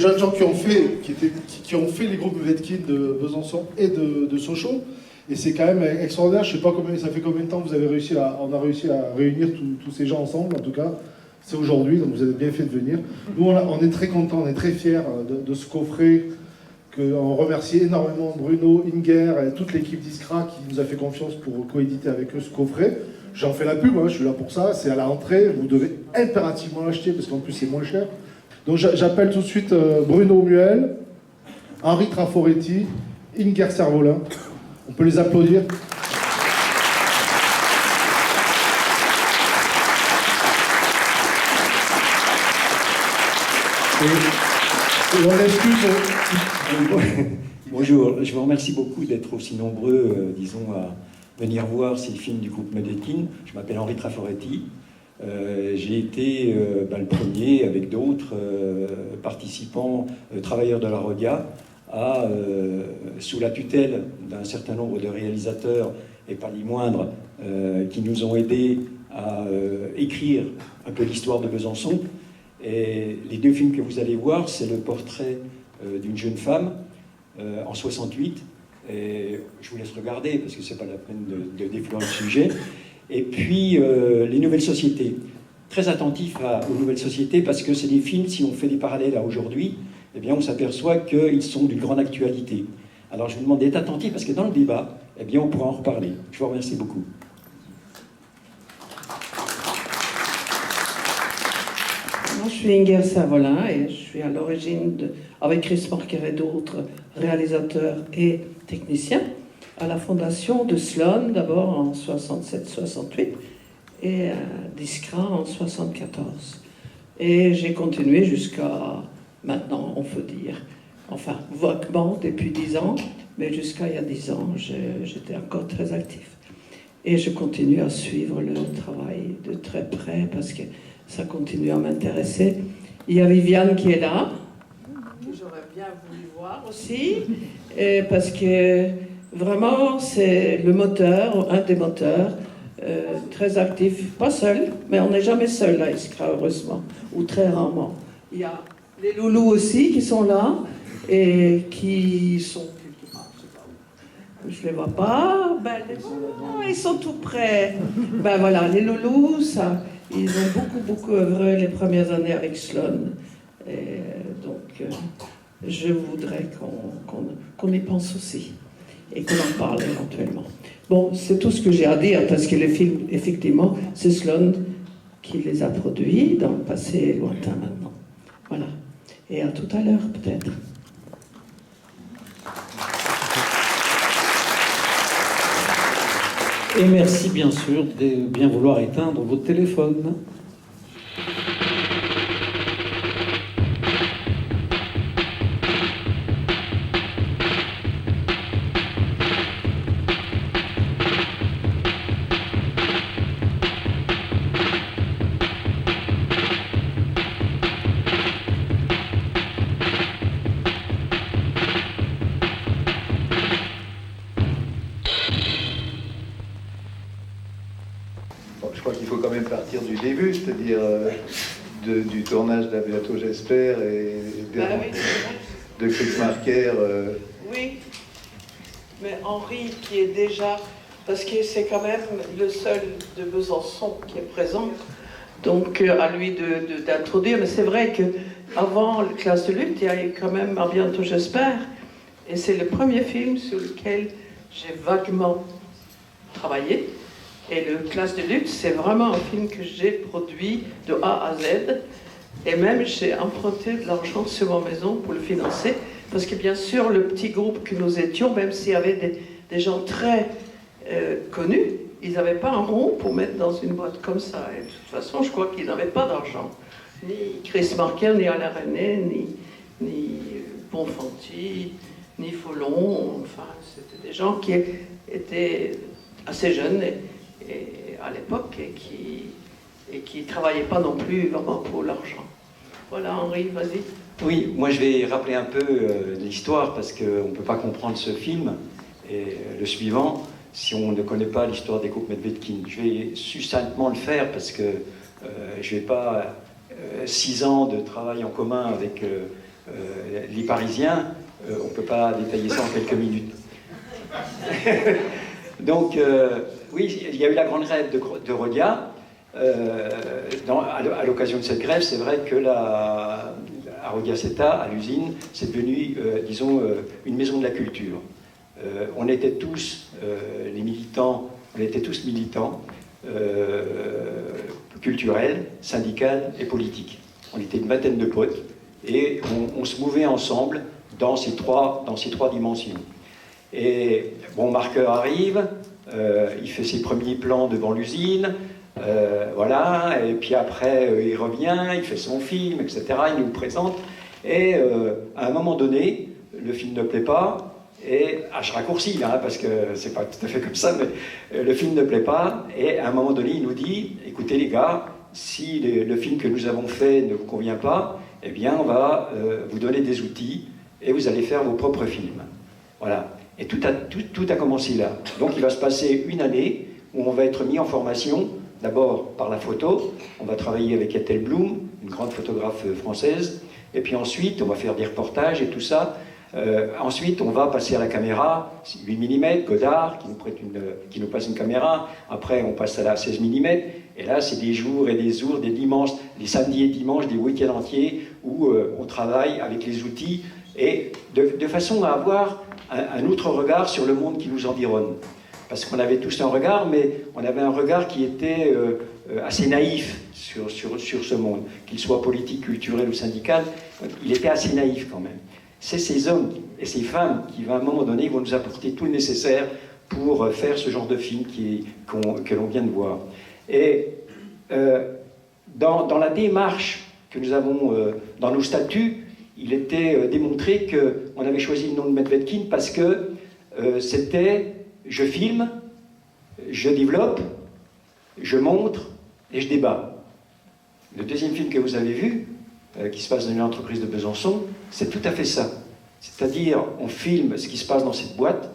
jeunes gens qui ont fait les groupes Vedkin de Besançon et de Sochaux. Et c'est quand même extraordinaire. Je ne sais pas ça fait combien de temps on a réussi à réunir tous ces gens ensemble. En tout cas, c'est aujourd'hui, donc vous avez bien fait de venir. Nous, on est très contents, on est très fiers de ce coffret. On remercie énormément Bruno, Inger et toute l'équipe d'Iskra qui nous a fait confiance pour coéditer avec eux ce coffret. J'en fais la pub, je suis là pour ça. C'est à la rentrée, vous devez impérativement l'acheter parce qu'en plus c'est moins cher. Donc j'appelle tout de suite Bruno Muel, Henri Traforetti, Inger Cervolin. On peut les applaudir. Et on l'excuse. Bonjour, je vous remercie beaucoup d'être aussi nombreux, disons, à venir voir ces films du groupe Vedkin. Je m'appelle Henri Traforetti. J'ai été le premier, avec d'autres participants, travailleurs de la RODIA, sous la tutelle d'un certain nombre de réalisateurs, et pas les moindres, qui nous ont aidés à écrire un peu l'histoire de Besançon. Et les deux films que vous allez voir, c'est le portrait d'une jeune femme en 68. Et je vous laisse regarder parce que c'est pas la peine de déflorer le sujet. Et puis les nouvelles sociétés. Très attentif aux nouvelles sociétés parce que c'est des films, si on fait des parallèles à aujourd'hui, eh bien on s'aperçoit qu'ils sont d'une grande actualité. Alors je vous demande d'être attentif parce que dans le débat, eh bien on pourra en reparler. Je vous remercie beaucoup. Moi, je suis Inger Cervolin et je suis à l'origine, avec Chris Marker et d'autres réalisateurs et techniciens, à la fondation de Sloan, d'abord en 67-68 et d'Iskra en 74. Et j'ai continué jusqu'à maintenant, on peut dire, enfin vaguement depuis 10 ans, mais jusqu'à il y a 10 ans, j'étais encore très actif. Et je continue à suivre le travail de très près parce que ça continue à m'intéresser. Il y a Viviane qui est là, que j'aurais bien voulu voir aussi, parce que vraiment c'est le moteur, un des moteurs, très actif, pas seul, mais on n'est jamais seul à Iskra, heureusement, ou très rarement. Il y a les loulous aussi qui sont là, et qui sont... Je les vois pas, ils sont tout près. Ben voilà, les loulous, ça, ils ont beaucoup œuvré les premières années avec Sloan. Et donc, je voudrais qu'on y pense aussi et qu'on en parle éventuellement. Bon, c'est tout ce que j'ai à dire parce que les films, effectivement, c'est Sloan qui les a produits dans le passé lointain maintenant. Voilà. Et à tout à l'heure, peut-être. Et merci bien sûr de bien vouloir éteindre votre téléphone. Je crois qu'il faut quand même partir du début, c'est-à-dire du tournage d'À bientôt j'espère et de Chris Marker. Oui, mais Henri qui est déjà, parce que c'est quand même le seul de Besançon qui est présent, donc à lui d'introduire, mais c'est vrai qu'avant le Classe de lutte, il y a eu quand même À bientôt j'espère, et c'est le premier film sur lequel j'ai vaguement travaillé. Et le Classe de lutte, c'est vraiment un film que j'ai produit de A à Z. Et même, j'ai emprunté de l'argent sur ma maison pour le financer. Parce que bien sûr, le petit groupe que nous étions, même s'il y avait des gens très connus, ils n'avaient pas un rond pour mettre dans une boîte comme ça. Et de toute façon, je crois qu'ils n'avaient pas d'argent. Ni Chris Marker, ni Alain René, ni Bonfanti, ni Follon. Enfin, c'était des gens qui étaient assez jeunes et à l'époque et qui ne travaillaient pas non plus vraiment pour l'argent. Voilà, Henri, vas-y. Oui, moi je vais rappeler un peu l'histoire parce qu'on ne peut pas comprendre ce film et le suivant si on ne connaît pas l'histoire des groupes Vedkin. Je vais succinctement le faire parce que je ne vais pas 6 ans de travail en commun avec Les Parisiens, on ne peut pas détailler ça en quelques minutes. Donc, oui, il y a eu la grande grève de Rhodia. À l'occasion de cette grève, c'est vrai que à Rhodia Seita, à l'usine, c'est devenu, disons, une maison de la culture. On était tous, les militants, on était tous militants, culturels, syndicaux et politiques. On était une vingtaine de potes et on se mouvait ensemble dans ces trois dimensions. Et bon, Marqueur arrive, il fait ses premiers plans devant l'usine, voilà, et puis après il revient, il fait son film, etc., il nous le présente, et à un moment donné, le film ne plaît pas, et je raccourcis, hein, parce que c'est pas tout à fait comme ça, mais le film ne plaît pas, et à un moment donné, il nous dit, écoutez les gars, si le film que nous avons fait ne vous convient pas, eh bien on va vous donner des outils, et vous allez faire vos propres films. Voilà. Et tout a commencé là. Donc il va se passer une année où on va être mis en formation, d'abord par la photo, on va travailler avec Ethel Bloom, une grande photographe française, et puis ensuite on va faire des reportages et tout ça. Ensuite on va passer à la caméra, 8 mm, Godard qui nous passe une caméra, après on passe à la 16 mm, et là c'est des jours et des jours, des dimanches, des samedis et dimanches, des week-ends entiers où on travaille avec les outils, et de façon à avoir un autre regard sur le monde qui nous environne. Parce qu'on avait tous un regard, mais on avait un regard qui était assez naïf sur ce monde, qu'il soit politique, culturel ou syndical, il était assez naïf quand même. C'est ces hommes et ces femmes qui, à un moment donné, vont nous apporter tout le nécessaire pour faire ce genre de film que l'on vient de voir. Et dans la démarche que nous avons dans nos statuts, il était démontré qu'on avait choisi le nom de Medvedkin parce que c'était « je filme, je développe, je montre et je débat ». Le deuxième film que vous avez vu, qui se passe dans une entreprise de Besançon, c'est tout à fait ça. C'est-à-dire, on filme ce qui se passe dans cette boîte,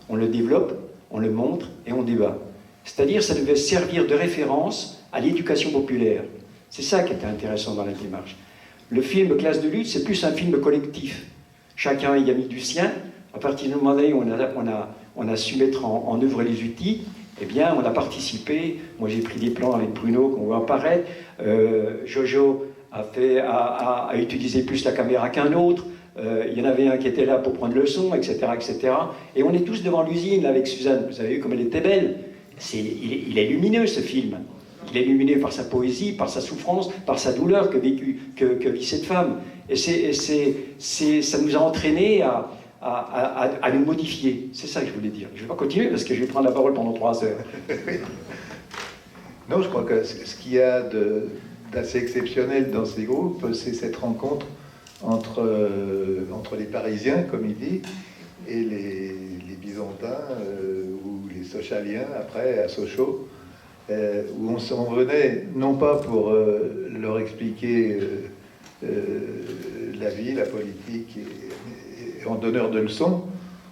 on le développe, on le montre et on débat. C'est-à-dire, ça devait servir de référence à l'éducation populaire. C'est ça qui était intéressant dans la démarche. Le film Classe de lutte, c'est plus un film collectif. Chacun y a mis du sien. À partir du moment où on a su mettre en œuvre les outils, eh bien, on a participé. Moi, j'ai pris des plans avec Bruno qu'on voit apparaître. Jojo a utilisé plus la caméra qu'un autre. Il y en avait un qui était là pour prendre le son, etc., etc. Et on est tous devant l'usine avec Suzanne. Vous avez vu comme elle était belle. Il est lumineux, ce film. Il est illuminé par sa poésie, par sa souffrance, par sa douleur que vit cette femme. Et ça nous a entraînés à nous modifier. C'est ça que je voulais dire. Je ne vais pas continuer parce que je vais prendre la parole pendant 3 heures. Non, je crois que ce qu'il y a d'assez exceptionnel dans ces groupes, c'est cette rencontre entre les Parisiens, comme il dit, et les Byzantins ou les Sochaliens, après, à Sochaux, où on s'en venait, non pas pour leur expliquer la vie, la politique, et en donneur de leçons,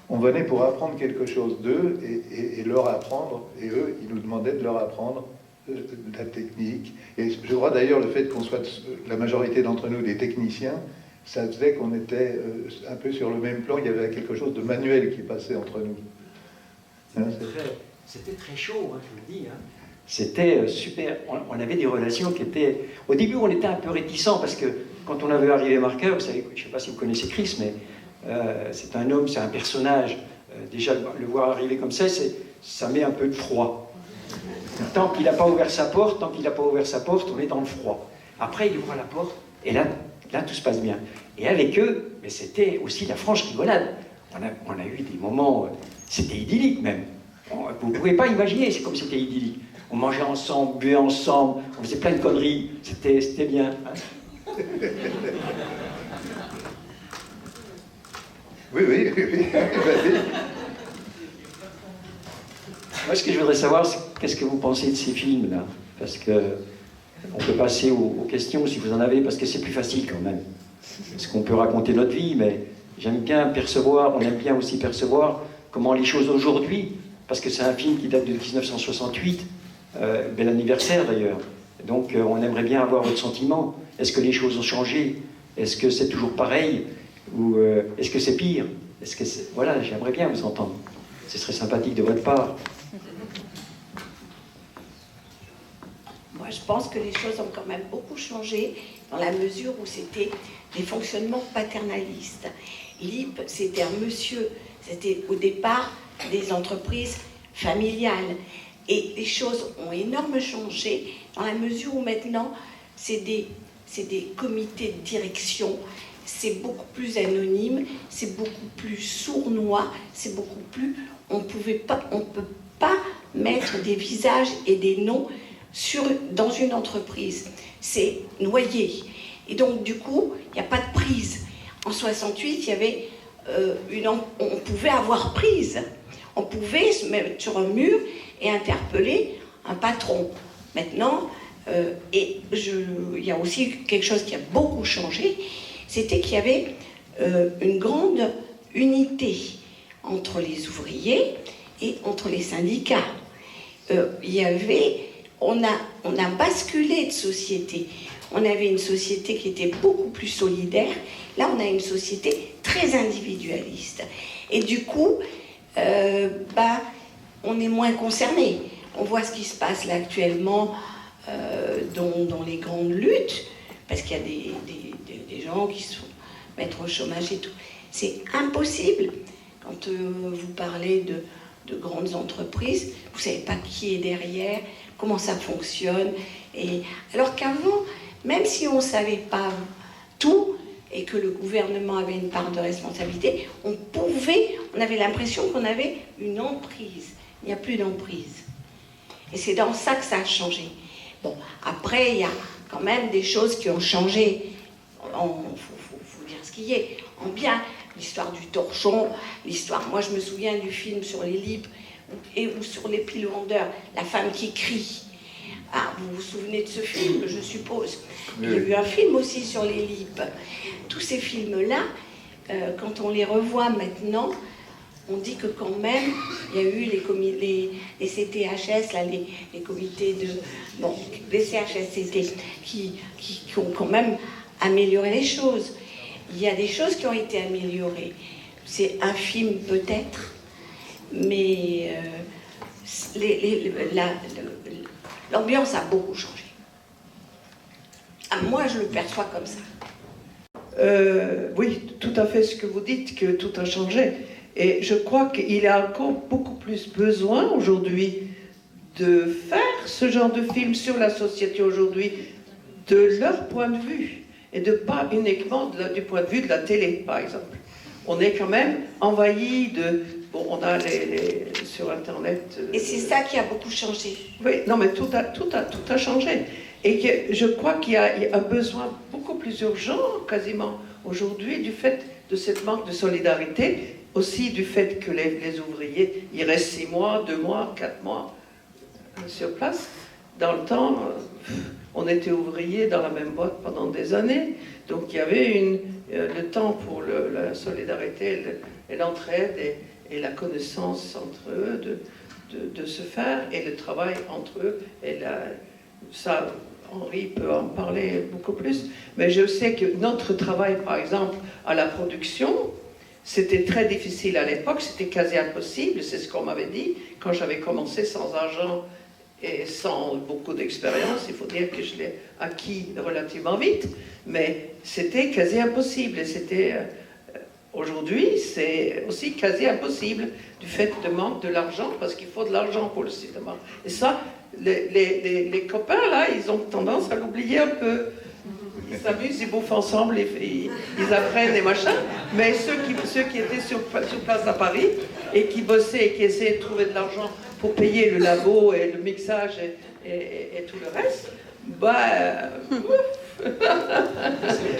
on venait pour apprendre quelque chose d'eux et leur apprendre, et eux, ils nous demandaient de leur apprendre de la technique. Et je crois d'ailleurs le fait qu'on soit, la majorité d'entre nous, des techniciens, ça faisait qu'on était un peu sur le même plan, il y avait quelque chose de manuel qui passait entre nous. C'était très chaud, hein, je vous le dis. Hein. C'était super. On avait des relations qui étaient... Au début, on était un peu réticents parce que quand on avait arrivé Marqueur, vous savez, je ne sais pas si vous connaissez Chris, mais c'est un homme, c'est un personnage. Déjà, le voir arriver comme ça met un peu de froid. Tant qu'il n'a pas ouvert sa porte, on est dans le froid. Après, il ouvre la porte, et là, tout se passe bien. Et avec eux, mais c'était aussi la franche rigolade. On a eu des moments... c'était idyllique, même. Vous ne pouvez pas imaginer, c'est comme c'était idyllique. On mangeait ensemble, buvait ensemble, on faisait plein de conneries. C'était bien. Hein. Oui. Moi, ce que je voudrais savoir, c'est qu'est-ce que vous pensez de ces films-là? Parce que on peut passer aux questions si vous en avez, parce que c'est plus facile quand même. Parce qu'on peut raconter notre vie, mais j'aime bien percevoir, on aime bien aussi percevoir comment les choses aujourd'hui, parce que c'est un film qui date de 1968, bel anniversaire d'ailleurs, donc on aimerait bien avoir votre sentiment. Est-ce que les choses ont changé? Est-ce que c'est toujours pareil ou est-ce que c'est pire? Voilà, j'aimerais bien vous entendre. Ce serait sympathique de votre part. Moi, je pense que les choses ont quand même beaucoup changé dans la mesure où c'était des fonctionnements paternalistes. LIP, c'était un monsieur, c'était au départ des entreprises familiales. Et les choses ont énormément changé dans la mesure où maintenant, c'est des comités de direction, c'est beaucoup plus anonyme, c'est beaucoup plus sournois, c'est beaucoup plus... On ne peut pas mettre des visages et des noms dans une entreprise. C'est noyé. Et donc, du coup, il n'y a pas de prise. En 68, il y avait on pouvait avoir prise. On pouvait se mettre sur un mur et interpeller un patron. Maintenant, il y a aussi quelque chose qui a beaucoup changé, c'était qu'il y avait une grande unité entre les ouvriers et entre les syndicats. On a basculé de société. On avait une société qui était beaucoup plus solidaire. Là, on a une société très individualiste. Et du coup, on est moins concerné. On voit ce qui se passe là actuellement dans les grandes luttes, parce qu'il y a des gens qui se font mettre au chômage et tout. C'est impossible. Quand vous parlez de grandes entreprises, vous ne savez pas qui est derrière, comment ça fonctionne. Alors qu'avant, même si on ne savait pas tout et que le gouvernement avait une part de responsabilité, on avait l'impression qu'on avait une emprise. Il n'y a plus d'emprise. Et c'est dans ça que ça a changé. Bon, après, il y a quand même des choses qui ont changé. Il faut dire ce qui est. En bien, l'histoire du torchon, moi je me souviens du film sur les LIP ou sur les pile-vendeurs, la femme qui crie. Ah, vous vous souvenez de ce film, je suppose. Oui. Il y a eu un film aussi sur les LIP. Tous ces films-là, quand on les revoit maintenant, on dit que quand même, il y a eu les CTHS, là, les comités de... Bon, les CHSCT, qui ont quand même amélioré les choses. Il y a des choses qui ont été améliorées. C'est infime peut-être, mais l'ambiance a beaucoup changé. Moi, je le perçois comme ça. Oui, tout à fait ce que vous dites, que tout a changé. Et je crois qu'il y a encore beaucoup plus besoin aujourd'hui de faire ce genre de film sur la société aujourd'hui, de leur point de vue, et de pas uniquement du point de vue de la télé, par exemple. On est quand même envahi de... Bon, on a sur Internet... Et c'est ça qui a beaucoup changé. Oui, non, mais tout a changé. Et je crois qu'il y a un besoin beaucoup plus urgent, quasiment, aujourd'hui, du fait de cette manque de solidarité, aussi du fait que les ouvriers, ils restent 6 mois, 2 mois, 4 mois sur place. Dans le temps, on était ouvriers dans la même boîte pendant des années, donc il y avait le temps pour la solidarité et l'entraide et la connaissance entre eux de se faire, et le travail entre eux, et ça, Henri peut en parler beaucoup plus, mais je sais que notre travail, par exemple, à la production, c'était très difficile à l'époque, c'était quasi impossible, c'est ce qu'on m'avait dit, quand j'avais commencé sans argent et sans beaucoup d'expérience. Il faut dire que je l'ai acquis relativement vite, mais c'était quasi impossible, et c'était... Aujourd'hui, c'est aussi quasi impossible du fait de manque de l'argent, parce qu'il faut de l'argent pour le cinéma. Et ça, les copains, là, ils ont tendance à l'oublier un peu. Ils s'amusent, ils bouffent ensemble, ils apprennent et machin. Mais ceux qui étaient sur place à Paris et qui bossaient et qui essayaient de trouver de l'argent pour payer le labo et le mixage et tout le reste,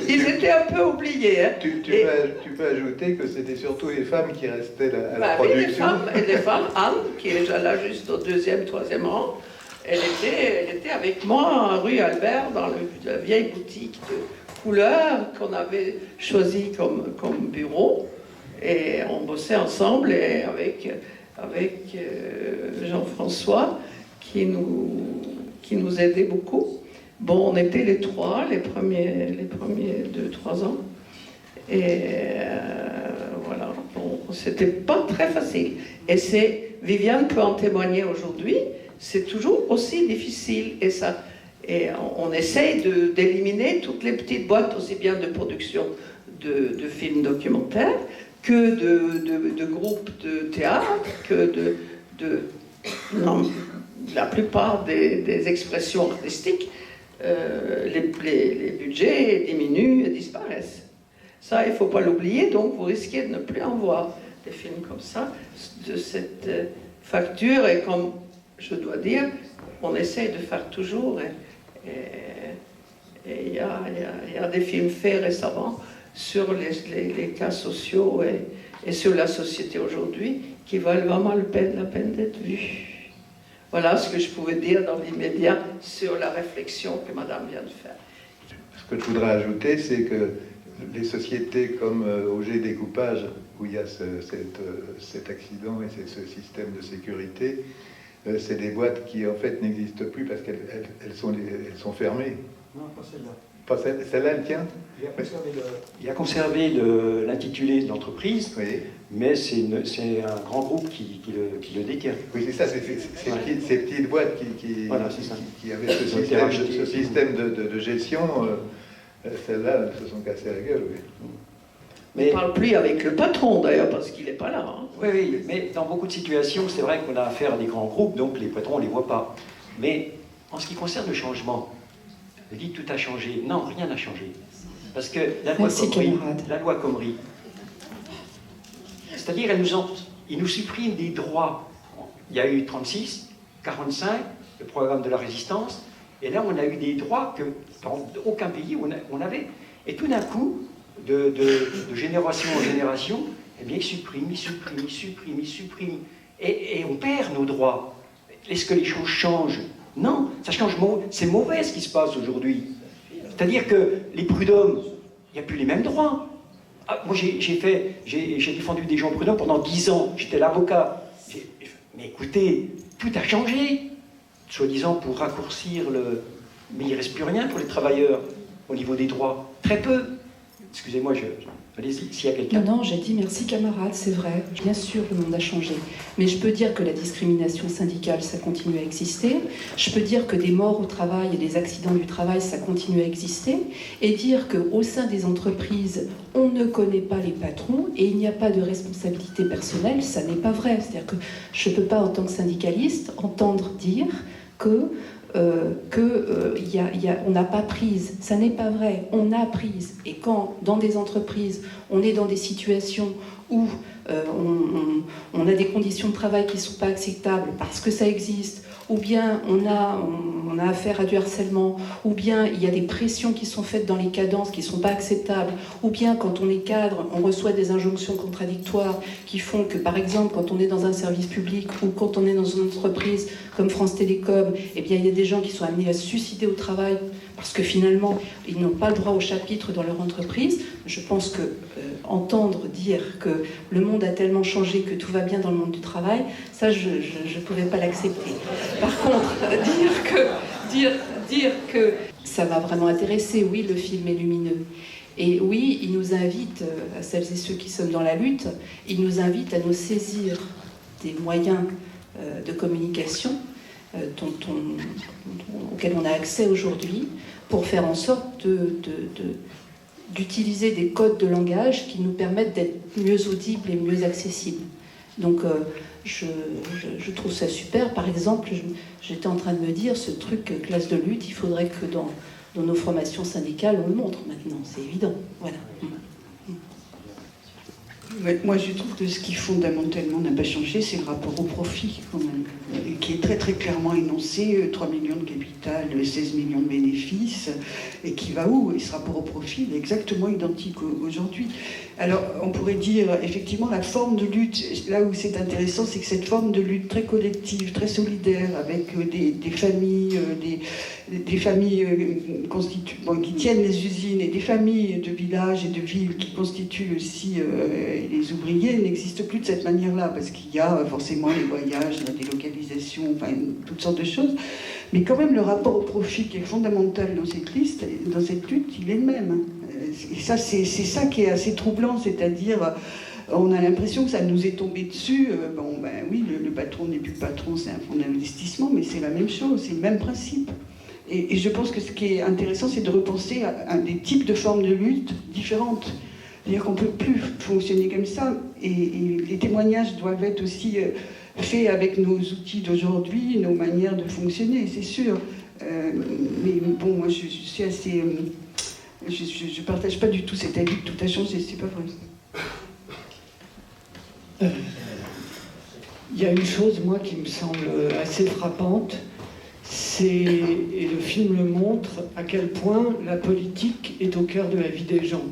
ils étaient un peu oubliés. Hein. Tu peux ajouter que c'était surtout les femmes qui restaient à la production. Oui, les femmes, Anne, qui est déjà là juste au 2e, 3e rang, elle était avec moi rue Albert dans la vieille boutique de couleurs qu'on avait choisi comme bureau, et on bossait ensemble et avec Jean-François qui nous aidait beaucoup. Bon, on était les trois, les premiers 2-3 ans. Et voilà, bon, c'était pas très facile. Et Viviane peut en témoigner aujourd'hui, c'est toujours aussi difficile. Et on essaye d'éliminer toutes les petites boîtes, aussi bien de production de films documentaires, que de groupes de théâtre, que non, la plupart des expressions artistiques, les budgets diminuent et disparaissent. Ça, il ne faut pas l'oublier, donc vous risquez de ne plus en voir des films comme ça, de cette facture, et comme je dois dire, on essaye de faire toujours, et il y a des films faits récemment sur les cas sociaux et sur la société aujourd'hui qui valent vraiment la peine d'être vus. Voilà ce que je pouvais dire dans l'immédiat sur la réflexion que Madame vient de faire. Ce que je voudrais ajouter, c'est que les sociétés comme OG Découpage, où il y a cet accident et ce système de sécurité, c'est des boîtes qui en fait n'existent plus parce qu'elles sont fermées. Non, pas celle-là. Pas celle-là, elle tient. Il a conservé l'intitulé de l'entreprise, oui, mais c'est un grand groupe qui le détient. Oui, c'est ça, ces petites boîtes voilà, c'est ça. qui avaient ce système de gestion, celles-là, elles se sont cassées la gueule. Oui. Mais on ne parle plus avec le patron d'ailleurs, parce qu'il n'est pas là. Hein. Oui, mais dans beaucoup de situations, c'est vrai qu'on a affaire à des grands groupes, donc les patrons, on ne les voit pas. Mais en ce qui concerne le changement, je dis tout a changé. Non, rien n'a changé. Parce que la loi Khomri, c'est-à-dire il nous supprime des droits. Il y a eu 36, 45, le programme de la résistance, et là on a eu des droits que dans aucun pays on avait. Et tout d'un coup, de génération en génération, eh bien, il supprime. Et on perd nos droits. Est-ce que les choses changent? Non, ça change. C'est mauvais ce qui se passe aujourd'hui. C'est-à-dire que les prud'hommes, il n'y a plus les mêmes droits. Ah, moi, j'ai défendu des gens prud'hommes pendant 10 ans. J'étais l'avocat. Mais écoutez, tout a changé. Soi-disant pour raccourcir Mais il ne reste plus rien pour les travailleurs au niveau des droits. Très peu. Excusez-moi, allez-y, s'il y a quelqu'un. Non, j'ai dit merci camarade, c'est vrai. Bien sûr, le monde a changé. Mais je peux dire que la discrimination syndicale, ça continue à exister. Je peux dire que des morts au travail et des accidents du travail, ça continue à exister. Et dire qu'au sein des entreprises, on ne connaît pas les patrons et il n'y a pas de responsabilité personnelle, ça n'est pas vrai. C'est-à-dire que je ne peux pas, en tant que syndicaliste, entendre dire que on n'a pas prise. Ça n'est pas vrai. On a prise. Et quand, dans des entreprises, on est dans des situations où on a des conditions de travail qui ne sont pas acceptables parce que ça existe, ou bien on a affaire à du harcèlement, ou bien il y a des pressions qui sont faites dans les cadences qui ne sont pas acceptables, ou bien quand on est cadre, on reçoit des injonctions contradictoires qui font que, par exemple, quand on est dans un service public ou quand on est dans une entreprise comme France Télécom, eh bien, il y a des gens qui sont amenés à se suicider au travail parce que finalement, ils n'ont pas le droit au chapitre dans leur entreprise. Je pense que entendre dire que le monde a tellement changé que tout va bien dans le monde du travail, ça, je ne pouvais pas l'accepter. Par contre, dire que ça m'a vraiment intéressé, oui, le film est lumineux. Et oui, il nous invite, à celles et ceux qui sommes dans la lutte, il nous invite à nous saisir des moyens de communication auxquels on a accès aujourd'hui pour faire en sorte d'utiliser des codes de langage qui nous permettent d'être mieux audibles et mieux accessibles. Donc je trouve ça super. Par exemple, j'étais en train de me dire, ce truc classe de lutte, il faudrait que dans nos formations syndicales, on le montre maintenant, c'est évident. Voilà. Moi, je trouve que ce qui fondamentalement n'a pas changé, c'est le rapport au profit, quand même, qui est très très clairement énoncé, 3 millions de capital, 16 millions de bénéfices, et qui va où? Et ce rapport au profit est exactement identique aujourd'hui. Alors, on pourrait dire, effectivement, la forme de lutte, là où c'est intéressant, c'est que cette forme de lutte très collective, très solidaire, avec des familles, des familles qui tiennent les usines, et des familles de villages et de villes qui constituent aussi les ouvriers, n'existe plus de cette manière-là, parce qu'il y a forcément les voyages, la délocalisation, formation, enfin toutes sortes de choses. Mais quand même, le rapport au profit qui est fondamental dans cette liste, dans cette lutte, il est le même. Et ça, c'est ça qui est assez troublant, c'est-à-dire, on a l'impression que ça nous est tombé dessus. Bon, ben oui, le patron n'est plus patron, c'est un fonds d'investissement, mais c'est la même chose, c'est le même principe. Et je pense que ce qui est intéressant, c'est de repenser à des types de formes de lutte différentes. C'est-à-dire qu'on ne peut plus fonctionner comme ça, et les témoignages doivent être aussi faits avec nos outils d'aujourd'hui, nos manières de fonctionner, c'est sûr. Mais bon, moi je suis assez... je ne partage pas du tout cet avis que tout a changé, c'est pas vrai. Il y a une chose, moi, qui me semble assez frappante, et le film le montre, à quel point la politique est au cœur de la vie des gens.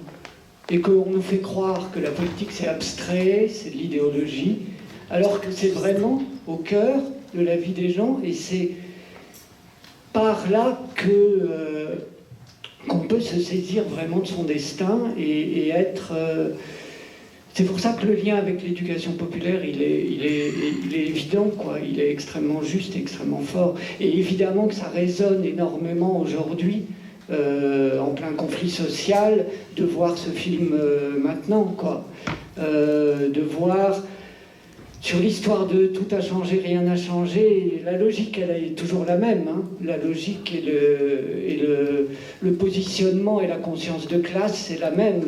Et qu'on nous fait croire que la politique c'est abstrait, c'est de l'idéologie, alors que c'est vraiment au cœur de la vie des gens, et c'est par là qu'on peut se saisir vraiment de son destin et être... C'est pour ça que le lien avec l'éducation populaire, il est évident, quoi. Il est extrêmement juste, extrêmement fort. Et évidemment que ça résonne énormément aujourd'hui, en plein conflit social, de voir ce film maintenant, quoi. De voir sur l'histoire de tout a changé, rien n'a changé. La logique, elle est toujours la même. Hein. La logique et le positionnement et la conscience de classe, c'est la même.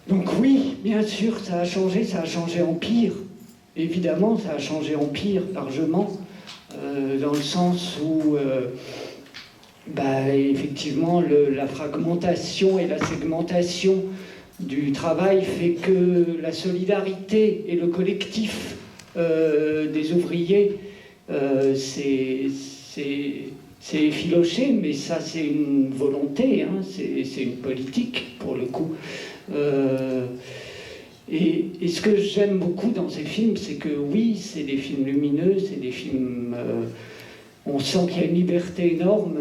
Donc oui, bien sûr, ça a changé en pire. Évidemment, ça a changé en pire, largement, dans le sens où, effectivement, la fragmentation et la segmentation du travail fait que la solidarité et le collectif des ouvriers, c'est effiloché, mais ça, c'est une volonté, hein, c'est une politique, pour le coup. Et ce que j'aime beaucoup dans ces films, c'est que oui, c'est des films lumineux, c'est des films... on sent qu'il y a une liberté énorme.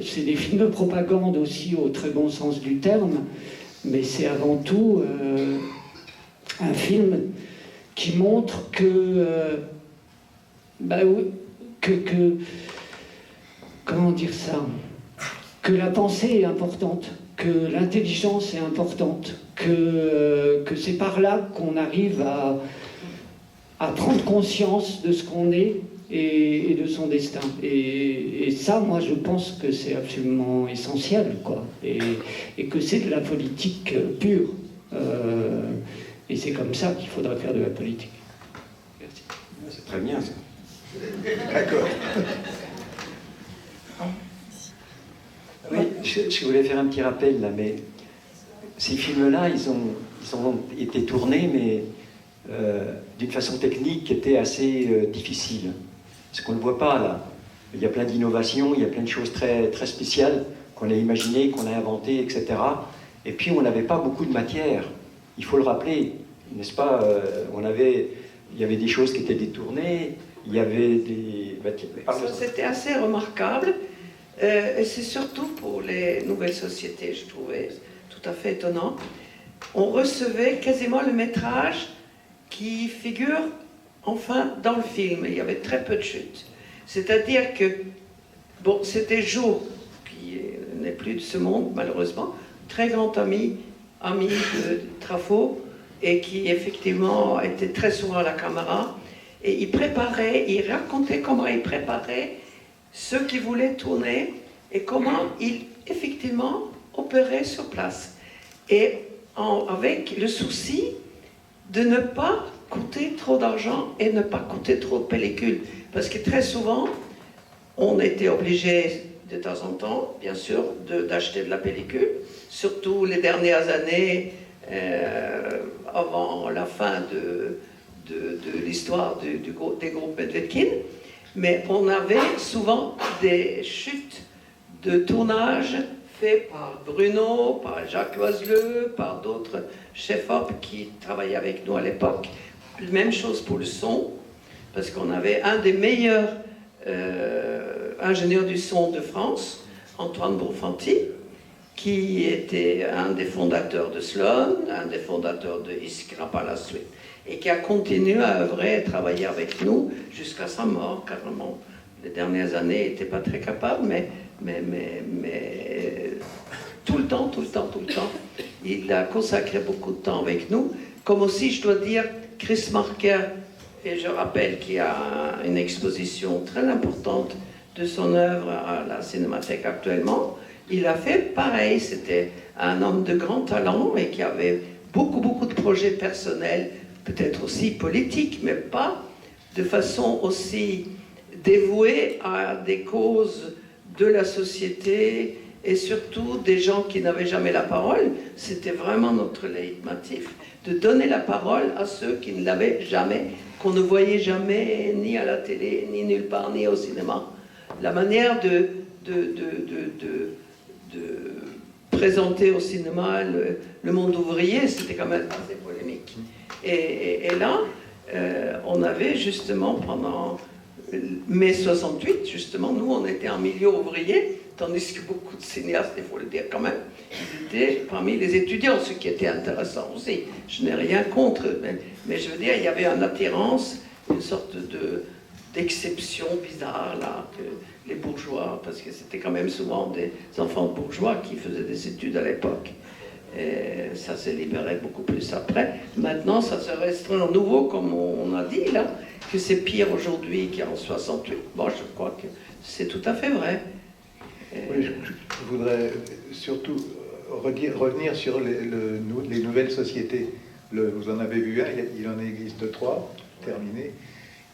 C'est des films de propagande aussi, au très bon sens du terme, mais c'est avant tout un film qui montre comment dire ça, que la pensée est importante, que l'intelligence est importante, que c'est par là qu'on arrive à prendre conscience de ce qu'on est et de son destin. Et ça, moi, je pense que c'est absolument essentiel, quoi. Et que c'est de la politique pure. Et c'est comme ça qu'il faudrait faire de la politique. Merci. C'est très bien, ça. D'accord. Oui, je voulais faire un petit rappel, là, mais ces films-là, ils ont été tournés, mais d'une façon technique qui était assez difficile. Parce qu'on ne le voit pas, là. Il y a plein d'innovations, il y a plein de choses très, très spéciales qu'on a imaginées, qu'on a inventées, etc. Et puis, on n'avait pas beaucoup de matière. Il faut le rappeler, n'est-ce pas? Il y avait des choses qui étaient détournées, il y avait des... Ça, c'était assez remarquable. Et c'est surtout pour les nouvelles sociétés, je trouvais tout à fait étonnant. On recevait quasiment le métrage qui figure enfin dans le film. Il y avait très peu de chutes. C'est-à-dire que, bon, c'était Jo, qui n'est plus de ce monde, malheureusement, très grand ami de Traffaut, et qui effectivement était très souvent à la caméra. Et il racontait comment il préparait ceux qui voulaient tourner et comment il effectivement opérait sur place. Et avec le souci de ne pas coûter trop d'argent et ne pas coûter trop de pellicules. Parce que très souvent, on était obligé de temps en temps, bien sûr, d'acheter de la pellicule, surtout les dernières années, avant la fin de l'histoire des groupes Medvedkin. Mais on avait souvent des chutes de tournage faites par Bruno, par Jacques Loiseleux, par d'autres chefs-op qui travaillaient avec nous à l'époque. Même chose pour le son, parce qu'on avait un des meilleurs ingénieurs du son de France, Antoine Bourfanti, qui était un des fondateurs de Sloan, un des fondateurs de Iskra par la suite, et qui a continué à œuvrer et travailler avec nous jusqu'à sa mort, carrément. Les dernières années, il n'était pas très capable, mais tout le temps, il a consacré beaucoup de temps avec nous. Comme aussi, je dois dire, Chris Marker, et je rappelle qu'il y a une exposition très importante de son œuvre à la Cinémathèque actuellement. Il a fait pareil, c'était un homme de grand talent et qui avait beaucoup de projets personnels, peut-être aussi politiques, mais pas de façon aussi dévouée à des causes de la société et surtout des gens qui n'avaient jamais la parole. C'était vraiment notre leitmotiv, de donner la parole à ceux qui ne l'avaient jamais, qu'on ne voyait jamais ni à la télé, ni nulle part, ni au cinéma. La manière de présenter au cinéma le monde ouvrier, c'était quand même assez polémique. Et là, on avait justement pendant mai 68, justement, nous on était en milieu ouvrier, tandis que beaucoup de cinéastes, il faut le dire quand même, ils étaient parmi les étudiants, ce qui était intéressant aussi. Je n'ai rien contre, mais je veux dire, il y avait une attirance, une sorte d'exception bizarre là, que les bourgeois, parce que c'était quand même souvent des enfants de bourgeois qui faisaient des études à l'époque. Et ça s'est libéré beaucoup plus après. Maintenant, ça se restreint à nouveau, comme on a dit là, que c'est pire aujourd'hui qu'en 68. Bon, je crois que c'est tout à fait vrai. Oui, je voudrais surtout revenir sur les nouvelles sociétés. Vous en avez vu un, il en existe 3, terminés.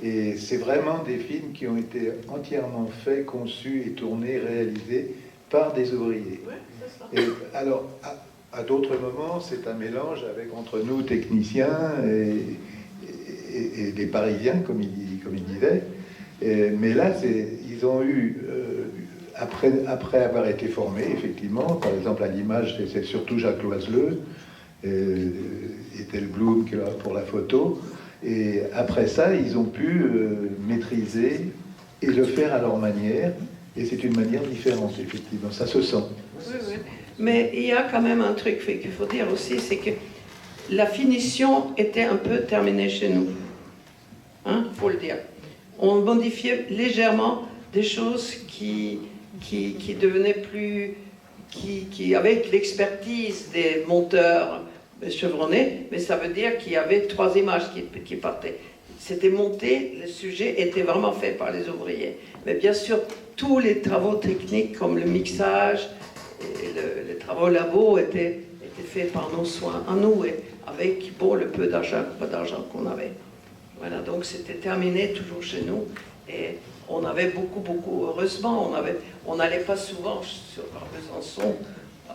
Et c'est vraiment des films qui ont été entièrement faits, conçus et tournés, réalisés par des ouvriers. Ouais, c'est ça. Et alors, à d'autres moments, c'est un mélange avec entre nous techniciens et des Parisiens, comme il disait. Mais là, ils ont eu, après avoir été formés, effectivement, par exemple à l'image, c'est surtout Jacques Loiseleux, et Tel Blum pour la photo. Et après ça, ils ont pu maîtriser et le faire à leur manière. Et c'est une manière différente, effectivement. Ça se sent. Oui, oui. Mais il y a quand même un truc qu'il faut dire aussi, c'est que la finition était un peu terminée chez nous. Hein, faut le dire. On modifiait légèrement des choses qui devenaient plus... avec l'expertise des monteurs chevronnés, mais ça veut dire qu'il y avait 3 images qui partaient. C'était monté, le sujet était vraiment fait par les ouvriers. Mais bien sûr, tous les travaux techniques comme le mixage et les travaux labo étaient faits par nos soins à nous, et avec le peu d'argent qu'on avait. Voilà, donc c'était terminé toujours chez nous. Et on avait beaucoup, heureusement, on n'allait pas souvent sur Besançon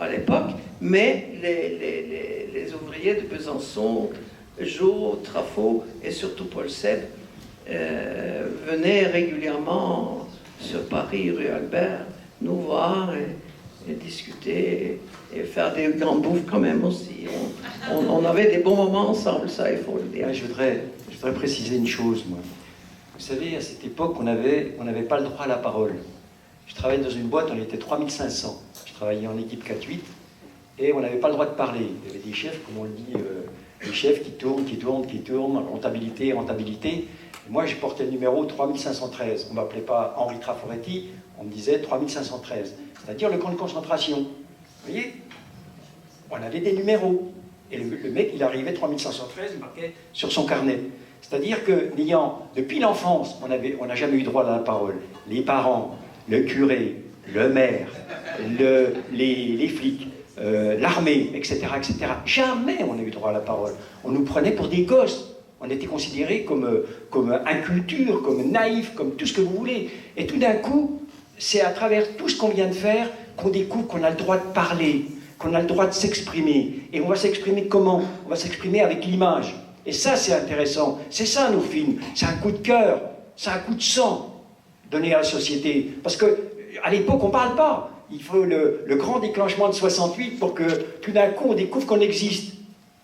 à l'époque, mais les ouvriers de Besançon, Jo, Trafo et surtout Paul Seb venaient régulièrement sur Paris, rue Albert, nous voir et discuter et faire des grands bouffes quand même aussi. On avait des bons moments ensemble, ça il faut le dire. Ouais, je voudrais préciser une chose, moi. Vous savez, à cette époque, on n'avait pas le droit à la parole. Je travaillais dans une boîte, on était 3500. Je travaillais en équipe 4-8 et on n'avait pas le droit de parler. Il y avait des chefs, comme on le dit, des chefs qui tournent, rentabilité. Et moi, j'ai porté le numéro 3513. On ne m'appelait pas Henri Traforetti, on me disait 3513. C'est-à-dire le camp de concentration. Vous voyez? On avait des numéros. Et le mec, il arrivait 3513, il marquait sur son carnet. C'est-à-dire que, depuis l'enfance, on n'a jamais eu droit à la parole. Les parents, le curé, le maire, les flics, l'armée, etc., etc. Jamais on n'a eu droit à la parole. On nous prenait pour des gosses. On était considérés comme incultures, comme naïfs, comme tout ce que vous voulez. Et tout d'un coup, c'est à travers tout ce qu'on vient de faire qu'on découvre qu'on a le droit de parler, qu'on a le droit de s'exprimer. Et on va s'exprimer comment? On va s'exprimer avec l'image. Et ça, c'est intéressant. C'est ça, nos films. C'est un coup de cœur, c'est un coup de sang donné à la société. Parce qu'à l'époque, on ne parle pas. Il faut le grand déclenchement de 68 pour que tout d'un coup, on découvre qu'on existe.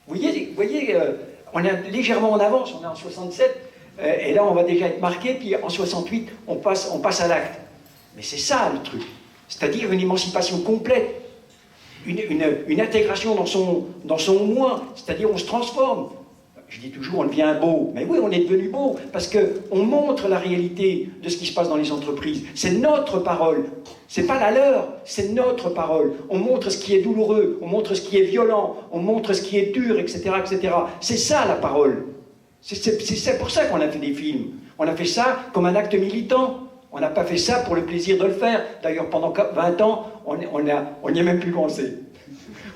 Vous voyez, on est légèrement en avance, on est en 67, et là, on va déjà être marqué, puis en 68, on passe à l'acte. Mais c'est ça, le truc. C'est-à-dire une émancipation complète. une intégration dans son moi, c'est-à-dire on se transforme. Je dis toujours, on devient beau. Mais oui, on est devenu beau, parce qu'on montre la réalité de ce qui se passe dans les entreprises. C'est notre parole. C'est pas la leur, c'est notre parole. On montre ce qui est douloureux, on montre ce qui est violent, on montre ce qui est dur, etc., etc. C'est ça, la parole. C'est pour ça qu'on a fait des films. On a fait ça comme un acte militant. On n'a pas fait ça pour le plaisir de le faire. D'ailleurs, pendant 20 ans, on n'y a même plus pensé.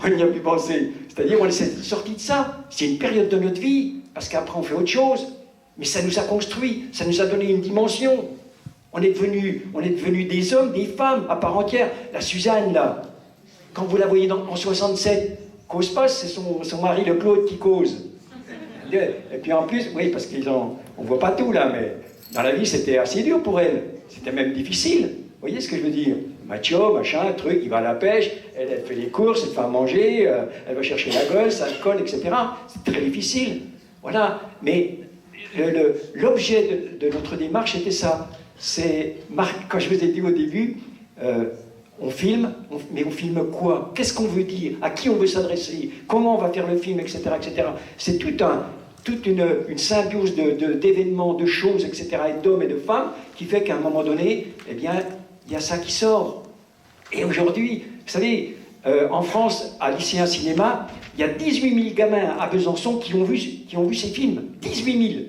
On n'y a plus pensé. C'est-à-dire, on est sorti de ça. C'est une période de notre vie, parce qu'après, on fait autre chose. Mais ça nous a construit, ça nous a donné une dimension. On est devenus des hommes, des femmes à part entière. La Suzanne, là, quand vous la voyez en 67, cause pas, c'est son mari, le Claude, qui cause. Et puis en plus, oui, parce on voit pas tout là, mais dans la vie, c'était assez dur pour elle. C'était même difficile. Vous voyez ce que je veux dire? Macho, machin, truc, il va à la pêche, elle fait les courses, elle fait à manger, elle va chercher la gosse, alcool, etc. C'est très difficile. Voilà. Mais l'objet de notre démarche était ça. C'est, quand je vous ai dit au début, on filme, mais on filme quoi? Qu'est-ce qu'on veut dire? À qui on veut s'adresser? Comment on va faire le film, etc., etc. C'est toute une symbiose d'événements, de choses, etc., et d'hommes et de femmes, qui fait qu'à un moment donné, eh bien, il y a ça qui sort. Et aujourd'hui, vous savez, en France, à Lycéen Cinéma, il y a 18 000 gamins à Besançon qui ont vu ces films. 18 000.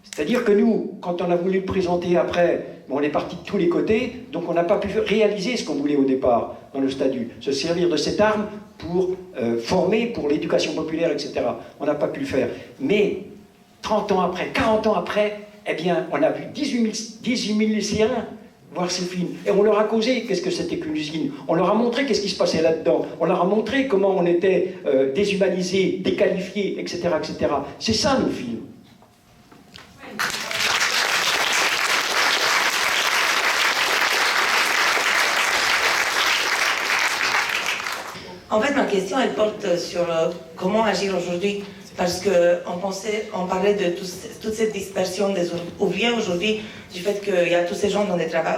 C'est-à-dire que nous, quand on a voulu le présenter après, on est parti de tous les côtés, donc on n'a pas pu réaliser ce qu'on voulait au départ dans le statut, se servir de cette arme pour former pour l'éducation populaire, etc. On n'a pas pu le faire. Mais 30 ans après, 40 ans après, eh bien, on a vu 18 000 lycéens voir ces films. Et on leur a causé qu'est-ce que c'était qu'une usine. On leur a montré qu'est-ce qui se passait là-dedans. On leur a montré comment on était déshumanisé, déqualifié, etc., etc. C'est ça, nos films. En fait, ma question, elle porte sur comment agir aujourd'hui. Parce qu'on parlait de toute cette dispersion des ouvriers aujourd'hui, du fait qu'il y a tous ces gens dans des travaux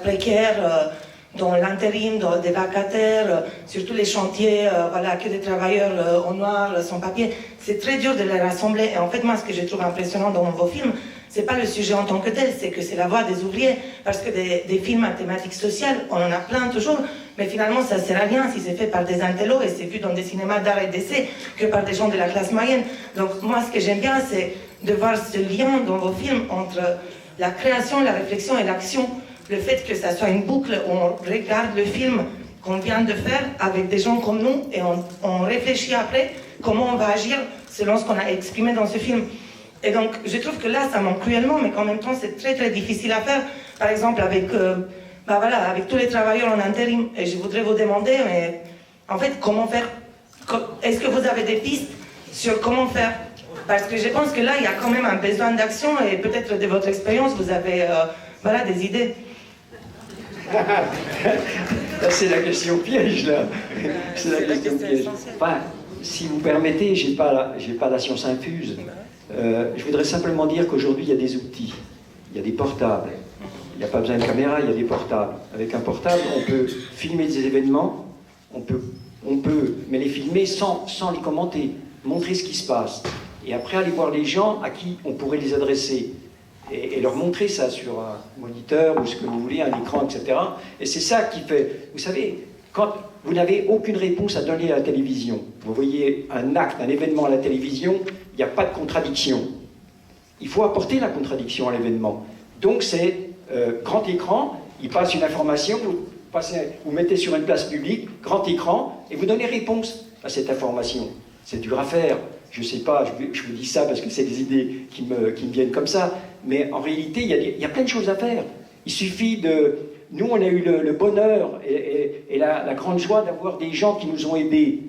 précaires, dans l'intérim, dans des vacataires, sur tous les chantiers, voilà, que des travailleurs en noir, sans papier. C'est très dur de les rassembler. Et en fait, moi, ce que je trouve impressionnant dans vos films, c'est pas le sujet en tant que tel, c'est que c'est la voix des ouvriers. Parce que des films à thématique sociale, on en a plein toujours, mais finalement, ça sert à rien si c'est fait par des intellos et c'est vu dans des cinémas d'art et d'essai que par des gens de la classe moyenne. Donc moi, ce que j'aime bien, c'est de voir ce lien dans vos films entre la création, la réflexion et l'action. Le fait que ça soit une boucle où on regarde le film qu'on vient de faire avec des gens comme nous et on réfléchit après comment on va agir selon ce qu'on a exprimé dans ce film. Et donc, je trouve que là, ça manque cruellement, mais qu'en même temps, c'est très très difficile à faire. Par exemple, avec tous les travailleurs en intérim. Et je voudrais vous demander, mais en fait, comment faire? Est-ce que vous avez des pistes sur comment faire? Parce que je pense que là, il y a quand même un besoin d'action et peut-être de votre expérience, vous avez des idées. C'est la question piège, là. C'est la question piège. Enfin, si vous permettez, j'ai pas la science infuse. Je voudrais simplement dire qu'aujourd'hui, il y a des outils. Il y a des portables. Il n'y a pas besoin de caméra, il y a des portables. Avec un portable, on peut filmer des événements, on peut mais les filmer sans les commenter, montrer ce qui se passe. Et après, aller voir les gens à qui on pourrait les adresser. Et leur montrer ça sur un moniteur ou ce que vous voulez, un écran, etc. Et c'est ça qui fait... Vous savez, quand vous n'avez aucune réponse à donner à la télévision, vous voyez un acte, un événement à la télévision, il n'y a pas de contradiction. Il faut apporter la contradiction à l'événement. Donc c'est grand écran, il passe une information, vous mettez sur une place publique, grand écran, et vous donnez réponse à cette information. C'est dur à faire. Je ne sais pas, je vous dis ça parce que c'est des idées qui me viennent comme ça, mais en réalité, il y a plein de choses à faire. Il suffit de... Nous, on a eu le bonheur et la grande joie d'avoir des gens qui nous ont aidés.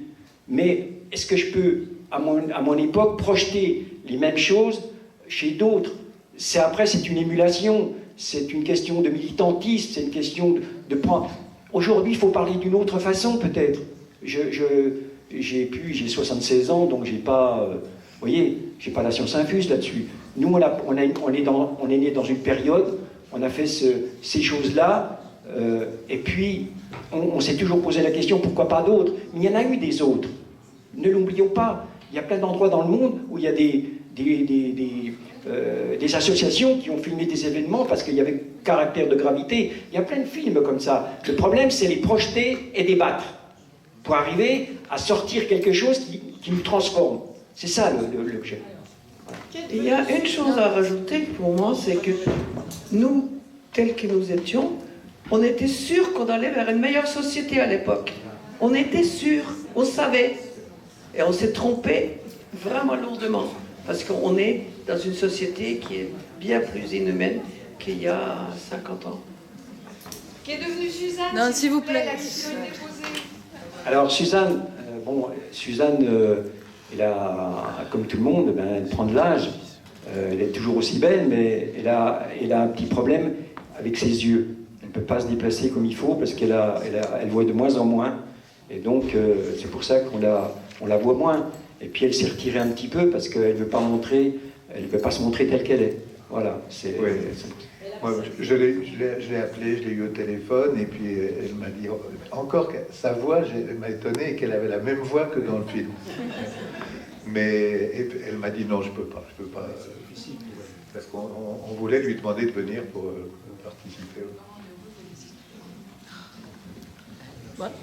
Mais est-ce que je peux, à mon époque, projeter les mêmes choses chez d'autres? Après, c'est une émulation, c'est une question de militantisme, c'est une question de prendre... Aujourd'hui, il faut parler d'une autre façon, peut-être. J'ai 76 ans, donc j'ai pas... vous voyez, j'ai pas la science infuse là-dessus. Nous, on est né dans une période, on a fait ces choses-là, Et puis, on s'est toujours posé la question, pourquoi pas d'autres? Mais il y en a eu des autres. Ne l'oublions pas. Il y a plein d'endroits dans le monde où il y a des associations qui ont filmé des événements parce qu'il y avait caractère de gravité. Il y a plein de films comme ça. Le problème, c'est les projeter et débattre pour arriver à sortir quelque chose qui nous transforme. C'est ça l'objet. Il y a une chose à rajouter pour moi, c'est que nous, tels que nous étions, on était sûrs qu'on allait vers une meilleure société à l'époque. On était sûrs, on savait. Et on s'est trompé vraiment lourdement. Parce qu'on est dans une société qui est bien plus inhumaine qu'il y a 50 ans. Qui est devenue Suzanne? Non, s'il vous plaît. La question est posée. Alors Suzanne, elle a, comme tout le monde, elle prend de l'âge. Elle est toujours aussi belle, mais elle a un petit problème avec ses yeux. Elle ne peut pas se déplacer comme il faut parce qu'elle voit de moins en moins. Et donc, c'est pour ça qu'on la voit moins. Et puis, elle s'est retirée un petit peu parce qu'elle ne veut pas se montrer telle qu'elle est. Voilà. Oui. Moi, je l'ai appelée, je l'ai eu au téléphone, et puis elle m'a dit, encore que sa voix m'a étonné qu'elle avait la même voix que dans le film. Mais elle m'a dit, non, je peux pas. Parce qu'on voulait lui demander de venir pour participer. Voilà.